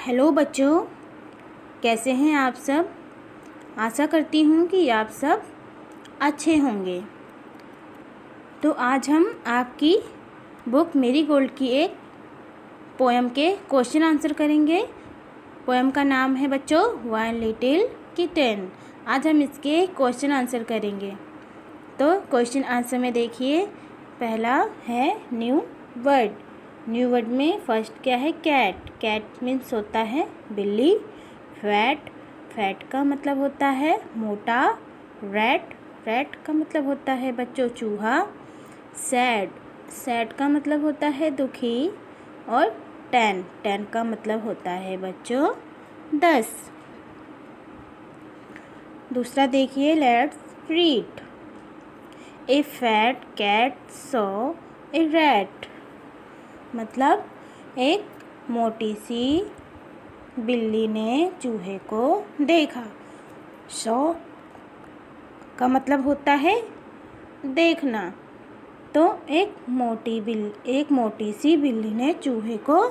Hello बच्चों, कैसे हैं आप सब। आशा करती हूँ कि आप सब अच्छे होंगे। तो आज हम आपकी बुक मेरीगोल्ड की एक पोएम के क्वेश्चन आंसर करेंगे। पोएम का नाम है बच्चों वन लिटिल किटन। आज हम इसके क्वेश्चन आंसर करेंगे। तो क्वेश्चन आंसर में देखिए, पहला है न्यू वर्ड। न्यू वर्ड में फर्स्ट क्या है, कैट। कैट मीन्स होता है बिल्ली। फैट, फैट का मतलब होता है मोटा। रैट, रैट का मतलब होता है बच्चों चूहा। सैड, सैड का मतलब होता है दुखी। और टेन, टेन का मतलब होता है बच्चों 10। दूसरा देखिए, let's read. A fat cat saw a rat. मतलब एक मोटी सी बिल्ली ने चूहे को देखा। सॉ का मतलब होता है देखना। तो एक मोटी सी बिल्ली ने चूहे को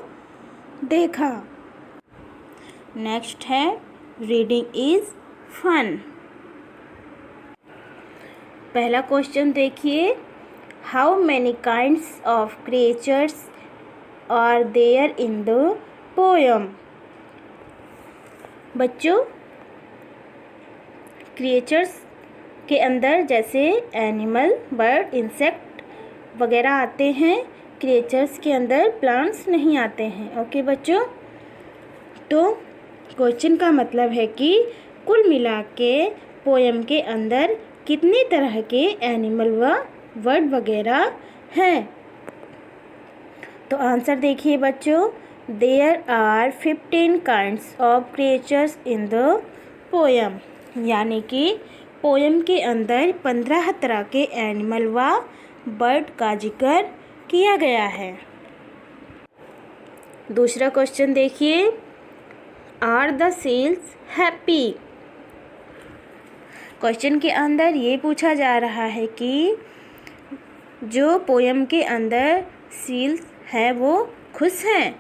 देखा। नेक्स्ट है रीडिंग इज फन। पहला क्वेश्चन देखिए, how many kinds of creatures are there in the poem. बच्चों, क्रिएचर्स के अंदर जैसे एनिमल, बर्ड, इंसेक्ट वगैरह आते हैं। क्रिएचर्स के अंदर प्लांट्स नहीं आते हैं। ओके बच्चों, तो क्वेश्चन का मतलब है कि कुल मिला के पोयम के अंदर कितने तरह के एनिमल व वर्ड वगैरह हैं। तो आंसर देखिए बच्चों, there are 15 kinds of creatures in the poem. यानी कि पोयम के अंदर 15 तरह के एनिमल व बर्ड का जिक्र किया गया है। दूसरा क्वेश्चन देखिए, are the seals happy. Question के अंदर ये पूछा जा रहा है कि जो पोयम के अंदर सील्स है वो खुश हैं।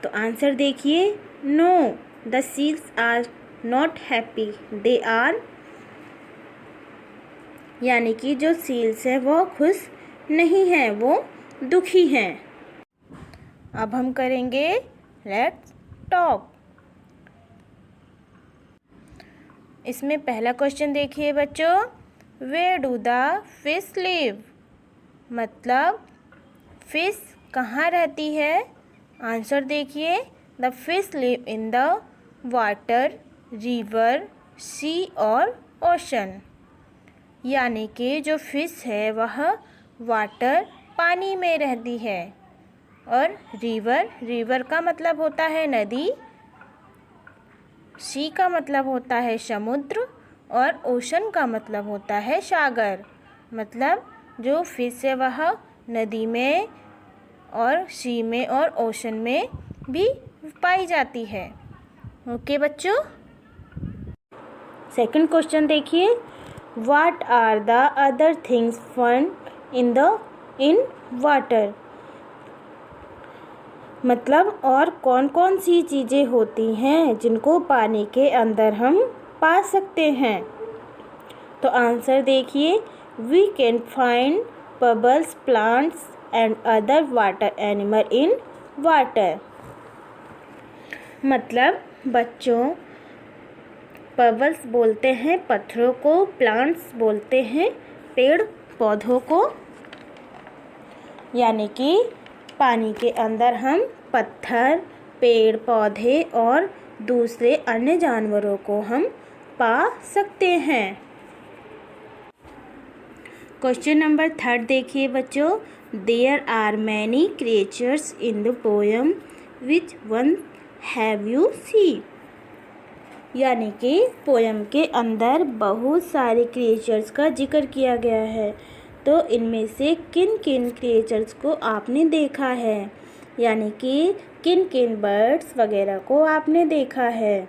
तो आंसर देखिए, no the seals are not happy, they are. यानी कि जो सील्स है वो खुश नहीं है, वो दुखी हैं। अब हम करेंगे लेट्स टॉक। इसमें पहला क्वेश्चन देखिए बच्चों, where do the fish live. मतलब फिश कहाँ रहती है। आंसर देखिए, the fish live in the water, river, sea और ओशन। यानी कि जो फिश है वह वाटर, पानी में रहती है। और रिवर, रिवर का मतलब होता है नदी। सी का मतलब होता है समुद्र। और ओशन का मतलब होता है सागर। मतलब जो फिश है वह नदी में और सी में और ओशन में भी पाई जाती है। ओके बच्चों, सेकंड क्वेश्चन देखिए, what are the other things found in water. मतलब और कौन कौन सी चीज़ें होती हैं जिनको पानी के अंदर हम पा सकते हैं। तो आंसर देखिए, we can find bubbles, plants and other water animal in water. मतलब बच्चों, बबल्स बोलते हैं पत्थरों को, प्लांट्स बोलते हैं पेड़ पौधों को। यानी कि पानी के अंदर हम पत्थर, पेड़ पौधे और दूसरे अन्य जानवरों को हम पा सकते हैं। क्वेश्चन नंबर 3 देखिए बच्चों, there are many creatures in the poem, which one have you seen. यानी कि पोयम के अंदर बहुत सारे क्रिएचर्स का जिक्र किया गया है। तो इनमें से किन किन क्रिएचर्स को आपने देखा है। यानी कि किन किन बर्ड्स वगैरह को आपने देखा है।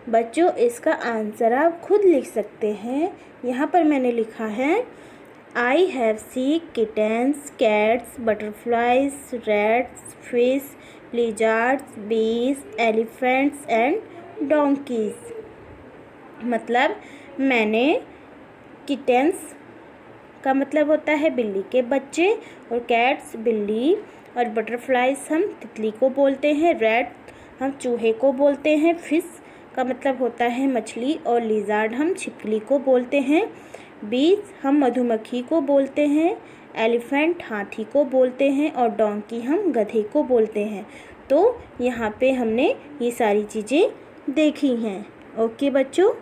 बच्चों, इसका आंसर आप खुद लिख सकते हैं। यहाँ पर मैंने लिखा है, I have seen kittens, cats, butterflies, rats, fish, lizards, bees, elephants and donkeys। मतलब मैंने किटेंस का मतलब होता है बिल्ली के बच्चे, और कैट्स बिल्ली, और बटरफ्लाइज हम तितली को बोलते हैं, रैट हम चूहे को बोलते हैं, फिश का मतलब होता है मछली, और लिजार्ड हम छिपकली को बोलते हैं, बीज हम मधुमक्खी को बोलते हैं, एलिफेंट हाथी को बोलते हैं, और डोंकी हम गधे को बोलते हैं। तो यहाँ पे हमने ये सारी चीज़ें देखी हैं। ओके बच्चों,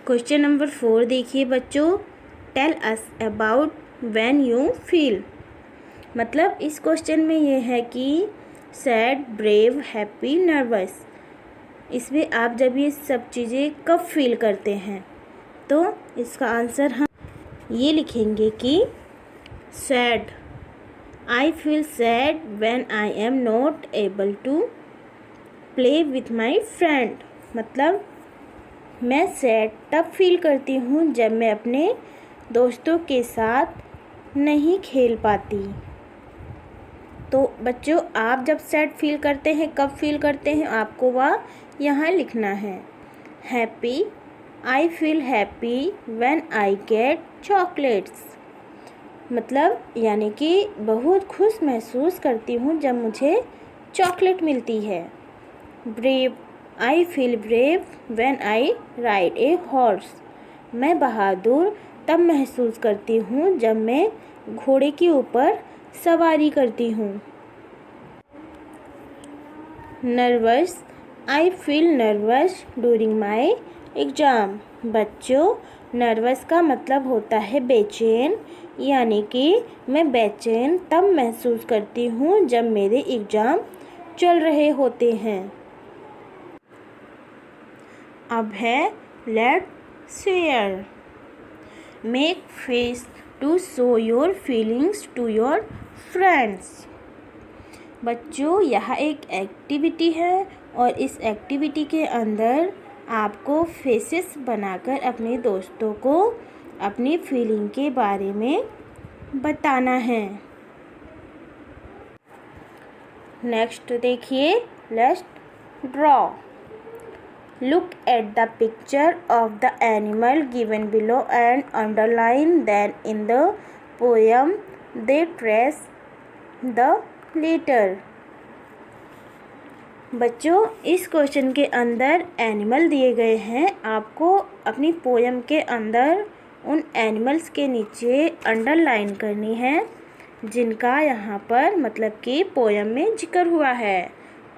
क्वेश्चन नंबर 4 देखिए बच्चों, tell us about when you feel. मतलब इस क्वेश्चन में ये है कि सैड, ब्रेव, हैप्पी, नर्वस, इसमें आप जब ये सब चीज़ें कब फील करते हैं, तो इसका आंसर हम ये लिखेंगे कि sad, I feel sad when I am not able to play with my friend. मतलब मैं सैड तब फील करती हूँ जब मैं अपने दोस्तों के साथ नहीं खेल पाती। तो बच्चों, आप जब सैड फील करते हैं, कब फील करते हैं, आपको वह यहाँ लिखना है। Happy, I feel happy when I get chocolates. मतलब यानी कि बहुत खुश महसूस करती हूँ जब मुझे चॉकलेट मिलती है। Brave, I feel brave when I ride a horse. मैं बहादुर तब महसूस करती हूँ जब मैं घोड़े के ऊपर सवारी करती हूँ। Nervous, I feel nervous during my exam. बच्चों, नर्वस का मतलब होता है बेचैन, यानी कि मैं बेचैन तब महसूस करती हूँ जब मेरे एग्ज़ाम चल रहे होते हैं। अब है let share. Make face to show your feelings to your friends. बच्चों, यह एक एक्टिविटी है और इस एक्टिविटी के अंदर आपको फेसेस बनाकर अपने दोस्तों को अपनी फीलिंग के बारे में बताना है। नेक्स्ट देखिए, let's draw. Look at the picture of the animal given below and underline then in the poem they trace the letter। बच्चों, इस क्वेश्चन के अंदर एनिमल दिए गए हैं। आपको अपनी पोयम के अंदर उन एनिमल्स के नीचे अंडरलाइन करनी है जिनका यहाँ पर मतलब कि पोयम में जिक्र हुआ है,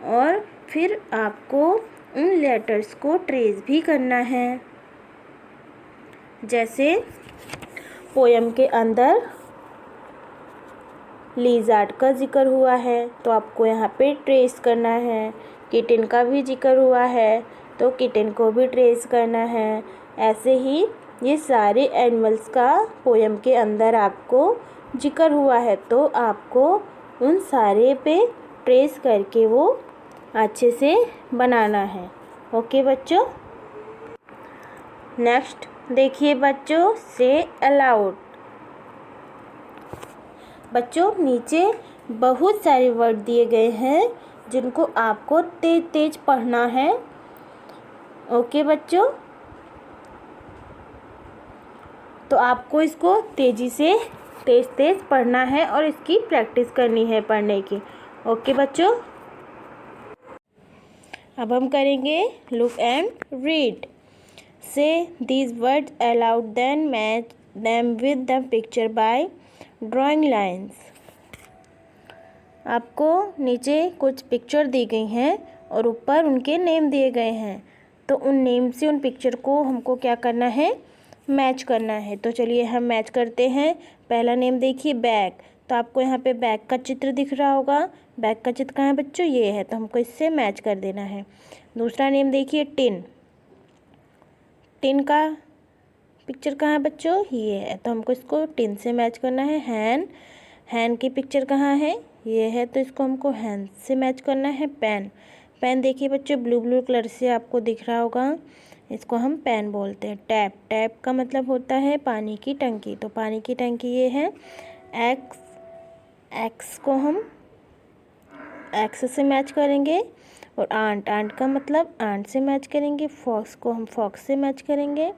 और फिर आपको उन लेटर्स को ट्रेस भी करना है। जैसे पोयम के अंदर लिज़ार्ड का जिक्र हुआ है तो आपको यहाँ पे ट्रेस करना है। किटन का भी जिक्र हुआ है तो किटन को भी ट्रेस करना है। ऐसे ही ये सारे एनिमल्स का पोयम के अंदर आपको जिक्र हुआ है तो आपको उन सारे पे ट्रेस करके वो अच्छे से बनाना है। ओके बच्चों, नेक्स्ट देखिए बच्चों, से अलाउड। बच्चों, नीचे बहुत सारे वर्ड दिए गए हैं जिनको आपको तेज तेज पढ़ना है। ओके बच्चों, तो आपको इसको तेज़ी से तेज तेज पढ़ना है और इसकी प्रैक्टिस करनी है पढ़ने की। ओके बच्चों, अब हम करेंगे look and read. Say these words aloud then match them with the picture by drawing lines. आपको नीचे कुछ पिक्चर दी गई हैं और ऊपर उनके नेम दिए गए हैं, तो उन नेम से उन पिक्चर को हमको क्या करना है, मैच करना है। तो चलिए हम मैच करते हैं। पहला नेम देखिए बैग, तो आपको यहाँ पे बैग का चित्र दिख रहा होगा। बैग का चित्र कहाँ है बच्चों, ये है, तो हमको इससे मैच कर देना है। दूसरा नेम देखिए टिन, टिन का पिक्चर कहाँ है बच्चों, ये है, तो हमको इसको टिन से मैच करना है। हैन, हैन की पिक्चर कहाँ है, ये है, तो इसको हमको हैन से मैच करना है। पेन, पेन देखिए बच्चों ब्लू ब्लू कलर से आपको दिख रहा होगा, इसको हम पेन बोलते हैं। टैप, टैप का मतलब होता है पानी की टंकी, तो पानी की टंकी ये है। एक्स, एक्स को हम एक्स से मैच करेंगे, और आंट का मतलब आंट से मैच करेंगे, फॉक्स को हम फॉक्स से मैच करेंगे,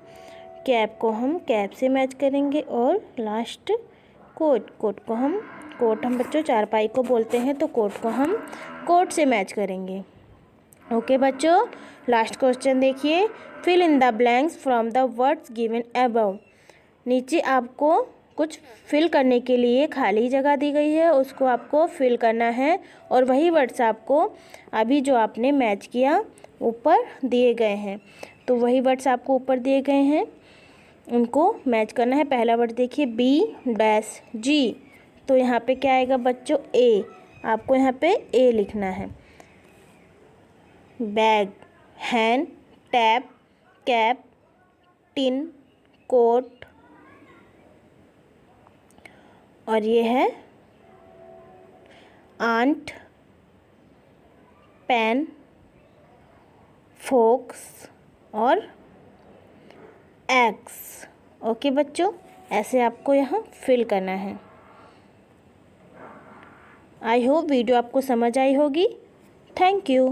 कैप को हम कैप से मैच करेंगे, और लास्ट कोट हम बच्चों चारपाई को बोलते हैं, तो कोट को हम कोट से मैच करेंगे। ओके बच्चों, लास्ट क्वेश्चन देखिए, fill in the blanks from the words given above. नीचे आपको कुछ फिल करने के लिए खाली जगह दी गई है, उसको आपको फिल करना है, और वही वर्ड्स आपको अभी जो आपने मैच किया ऊपर दिए गए हैं, तो वही वर्ड्स आपको ऊपर दिए गए हैं, उनको मैच करना है। पहला वर्ड देखिए B-G, तो यहाँ पे क्या आएगा बच्चों ए, आपको यहाँ पे ए लिखना है। बैग, हैन, टैप, कैप, टिन, कोट, और ये है आंट, पेन, फोक्स और एक्स। ओके बच्चों, ऐसे आपको यहाँ फिल करना है। आई होप वीडियो आपको समझ आई होगी। Thank you.